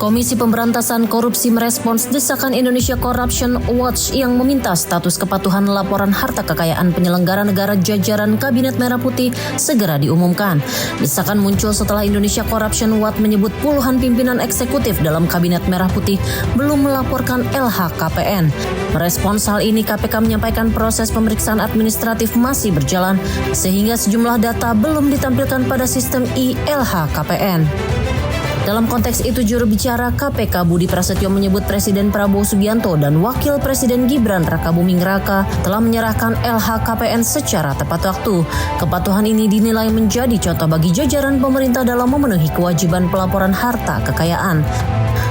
Komisi Pemberantasan Korupsi merespons desakan Indonesia Corruption Watch yang meminta status kepatuhan laporan harta kekayaan penyelenggara negara jajaran Kabinet Merah Putih segera diumumkan. Desakan muncul setelah Indonesia Corruption Watch menyebut puluhan pimpinan eksekutif dalam Kabinet Merah Putih belum melaporkan LHKPN. Merespons hal ini, KPK menyampaikan proses pemeriksaan administratif masih berjalan sehingga sejumlah data belum ditampilkan pada sistem LHKPN. Dalam konteks itu, juru bicara KPK Budi Prasetyo menyebut Presiden Prabowo Subianto dan Wakil Presiden Gibran Rakabuming Raka telah menyerahkan LHKPN secara tepat waktu. Kepatuhan ini dinilai menjadi contoh bagi jajaran pemerintah dalam memenuhi kewajiban pelaporan harta kekayaan.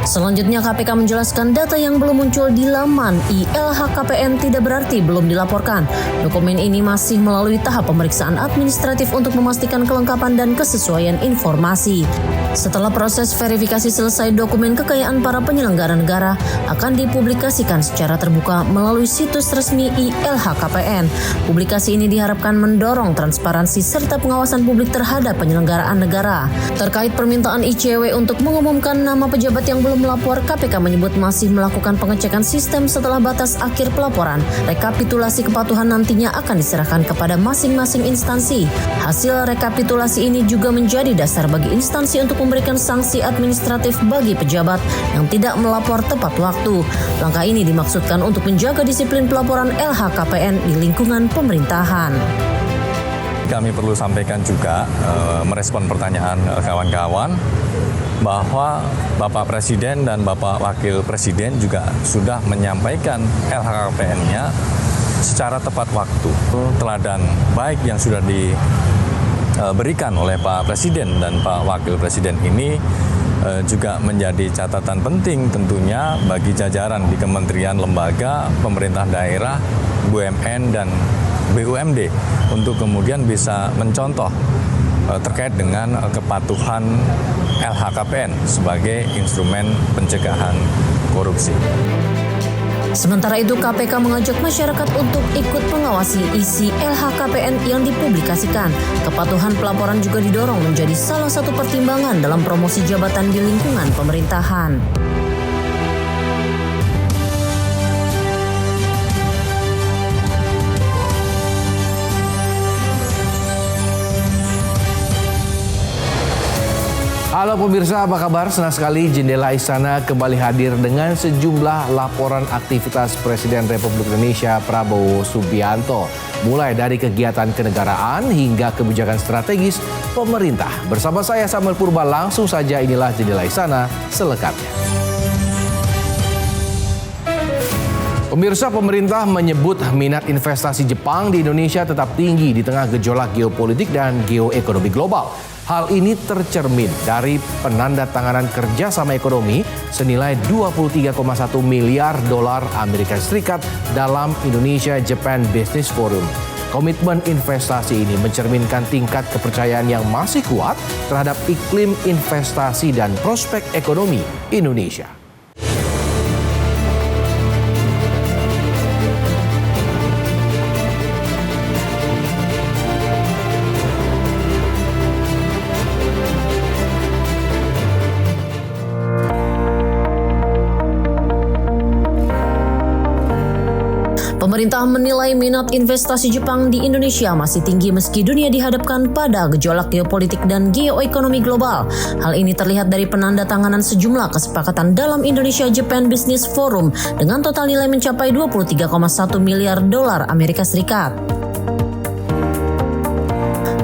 Selanjutnya, KPK menjelaskan data yang belum muncul di laman LHKPN tidak berarti belum dilaporkan. Dokumen ini masih melalui tahap pemeriksaan administratif untuk memastikan kelengkapan dan kesesuaian informasi. Setelah proses verifikasi selesai, dokumen kekayaan para penyelenggara negara akan dipublikasikan secara terbuka melalui situs resmi LHKPN. Publikasi ini diharapkan mendorong transparansi serta pengawasan publik terhadap penyelenggaraan negara. Terkait permintaan ICW untuk mengumumkan nama pejabat yang belum melapor, KPK menyebut masih melakukan pengecekan sistem setelah batas akhir pelaporan. Rekapitulasi kepatuhan nantinya akan diserahkan kepada masing-masing instansi. Hasil rekapitulasi ini juga menjadi dasar bagi instansi untuk memberikan sanksi administratif bagi pejabat yang tidak melapor tepat waktu. Langkah ini dimaksudkan untuk menjaga disiplin pelaporan LHKPN di lingkungan pemerintahan. Kami perlu sampaikan juga merespon pertanyaan kawan-kawan bahwa Bapak Presiden dan Bapak Wakil Presiden juga sudah menyampaikan LHKPN-nya secara tepat waktu. Teladan baik yang sudah diberikan oleh Pak Presiden dan Pak Wakil Presiden ini juga menjadi catatan penting tentunya bagi jajaran di kementerian, lembaga, pemerintah daerah, BUMN, dan BUMD untuk kemudian bisa mencontoh terkait dengan kepatuhan LHKPN sebagai instrumen pencegahan korupsi. Sementara itu, KPK mengajak masyarakat untuk ikut mengawasi isi LHKPN yang dipublikasikan. Kepatuhan pelaporan juga didorong menjadi salah satu pertimbangan dalam promosi jabatan di lingkungan pemerintahan. Halo pemirsa, apa kabar? Senang sekali Jendela Istana kembali hadir dengan sejumlah laporan aktivitas Presiden Republik Indonesia Prabowo Subianto. Mulai dari kegiatan kenegaraan hingga kebijakan strategis pemerintah. Bersama saya Samuel Purba, langsung saja inilah Jendela Istana selengkapnya. Pemirsa, pemerintah menyebut minat investasi Jepang di Indonesia tetap tinggi di tengah gejolak geopolitik dan geoekonomi global. Hal ini tercermin dari penandatanganan kerjasama ekonomi senilai 23,1 miliar dolar Amerika Serikat dalam Indonesia-Japan Business Forum. Komitmen investasi ini mencerminkan tingkat kepercayaan yang masih kuat terhadap iklim investasi dan prospek ekonomi Indonesia. Pemerintah menilai minat investasi Jepang di Indonesia masih tinggi meski dunia dihadapkan pada gejolak geopolitik dan geoekonomi global. Hal ini terlihat dari penandatanganan sejumlah kesepakatan dalam Indonesia-Japan Business Forum dengan total nilai mencapai 23,1 miliar dolar Amerika Serikat.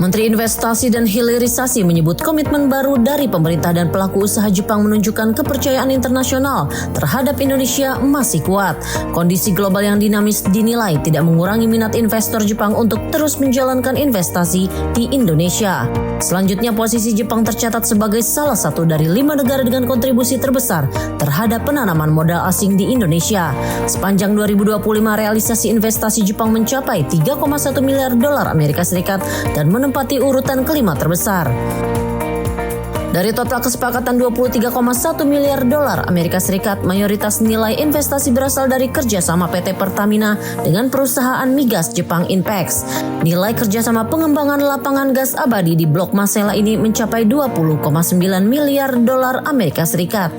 Menteri Investasi dan Hilirisasi menyebut komitmen baru dari pemerintah dan pelaku usaha Jepang menunjukkan kepercayaan internasional terhadap Indonesia masih kuat. Kondisi global yang dinamis dinilai tidak mengurangi minat investor Jepang untuk terus menjalankan investasi di Indonesia. Selanjutnya, posisi Jepang tercatat sebagai salah satu dari 5 negara dengan kontribusi terbesar terhadap penanaman modal asing di Indonesia. Sepanjang 2025, realisasi investasi Jepang mencapai 3,1 miliar dolar Amerika Serikat dan menempati urutan kelima terbesar. Dari total kesepakatan 23,1 miliar dolar Amerika Serikat, mayoritas nilai investasi berasal dari kerjasama PT Pertamina dengan perusahaan migas Jepang Inpex. Nilai kerjasama pengembangan lapangan gas abadi di Blok Masela ini mencapai 20,9 miliar dolar Amerika Serikat.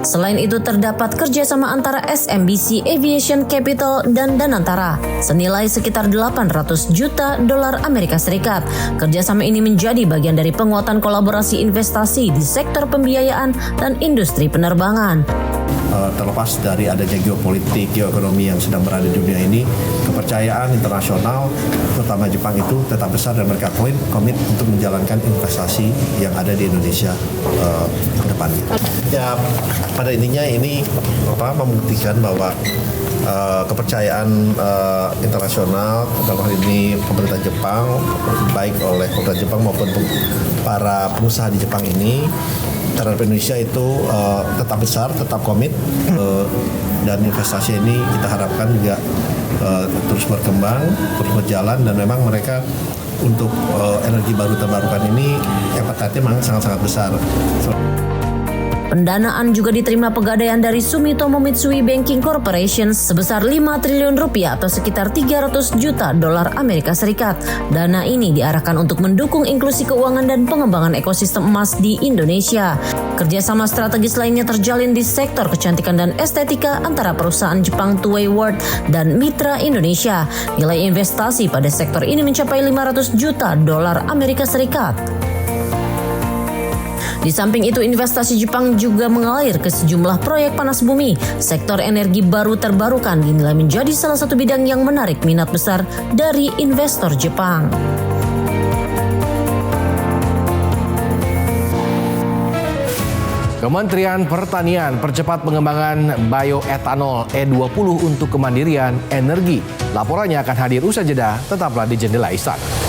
Selain itu terdapat kerjasama antara SMBC Aviation Capital dan Danantara senilai sekitar 800 juta dolar Amerika Serikat. Kerjasama ini menjadi bagian dari penguatan kolaborasi investasi di sektor pembiayaan dan industri penerbangan. Terlepas dari adanya geopolitik, geoekonomi yang sedang berada di dunia ini, kepercayaan internasional, terutama Jepang itu tetap besar dan mereka komit untuk menjalankan investasi yang ada di Indonesia ke depannya. Ya, pada intinya ini membuktikan bahwa kepercayaan internasional dalam hal ini pemerintah Jepang, baik oleh pemerintah Jepang maupun para pengusaha di Jepang ini terhadap Indonesia itu tetap besar, tetap komit, dan investasi ini kita harapkan juga terus berkembang, terus berjalan, dan memang mereka untuk energi baru terbarukan ini appetite-nya memang sangat-sangat besar. Pendanaan juga diterima Pegadaian dari Sumitomo Mitsui Banking Corporation sebesar 5 triliun rupiah atau sekitar 300 juta dolar Amerika Serikat. Dana ini diarahkan untuk mendukung inklusi keuangan dan pengembangan ekosistem emas di Indonesia. Kerjasama strategis lainnya terjalin di sektor kecantikan dan estetika antara perusahaan Jepang Tuwei World dan Mitra Indonesia. Nilai investasi pada sektor ini mencapai 500 juta dolar Amerika Serikat. Di samping itu, investasi Jepang juga mengalir ke sejumlah proyek panas bumi. Sektor energi baru terbarukan dinilai menjadi salah satu bidang yang menarik minat besar dari investor Jepang. Kementerian Pertanian percepat pengembangan bioetanol E20 untuk kemandirian energi. Laporannya akan hadir usai jeda, tetaplah di Jendela Istana.